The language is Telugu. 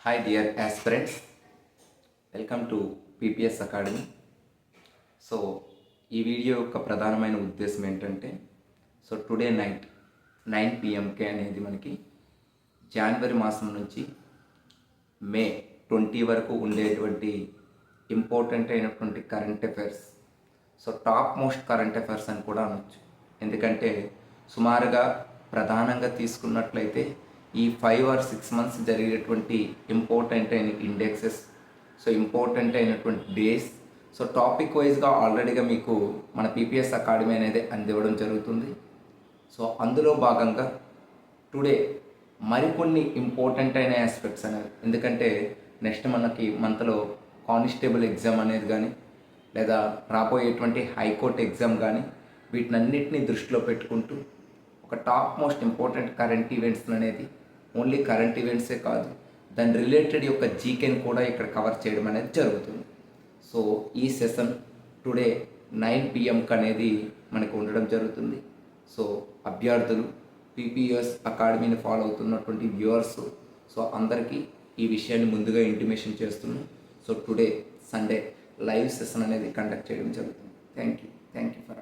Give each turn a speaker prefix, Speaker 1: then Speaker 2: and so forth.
Speaker 1: Hi dear aspirants, welcome to PPS academy. So ఈ వీడియో యొక్క ప్రధానమైన ఉద్దేశం ఏంటంటే టుడే నైట్ 9 పిఎంకే అనేది మనకి జనవరి మాసం నుంచి మే 20 వరకు ఉండేటువంటి ఇంపార్టెంట్ అయినటువంటి current affairs, top most current affairs అని కూడా అనొచ్చు. ఎందుకంటే సుమారుగా ప్రధానంగా తీసుకున్నట్లయితే ఈ 5 or 6 months జరిగేటువంటి ఇంపార్టెంట్ అయిన ఇండెక్సెస్, ఇంపార్టెంట్ అయినటువంటి డేస్, టాపిక్ వైజ్గా ఆల్రెడీగా మీకు మన పీపీఎస్ అకాడమీ అనేది అందివ్వడం జరుగుతుంది. అందులో భాగంగా టుడే మరికొన్ని ఇంపార్టెంట్ అయిన ఆస్పెక్ట్స్ అనేవి, ఎందుకంటే నెక్స్ట్ మనకి మంత్లో కానిస్టేబుల్ ఎగ్జామ్ అనేది కానీ లేదా రాబోయేటువంటి హైకోర్టు ఎగ్జామ్ కానీ వీటినన్నిటిని దృష్టిలో పెట్టుకుంటూ ఒక top most important current events అనేది ఓన్లీ కరెంట్ ఈవెంట్సే కాదు, దాని రిలేటెడ్ యొక్క జీకేని కూడా ఇక్కడ కవర్ చేయడం అనేది జరుగుతుంది. ఈ సెషన్ టుడే 9 పిఎంకి అనేది మనకు ఉండడం జరుగుతుంది. అభ్యర్థులు పీపీఎస్ అకాడమీని ఫాలో అవుతున్నటువంటి వ్యూవర్స్ అందరికీ ఈ విషయాన్ని ముందుగా ఇంటిమేషన్ చేస్తున్నాం. టుడే సండే లైవ్ సెషన్ అనేది కండక్ట్ చేయడం జరుగుతుంది. Thank you for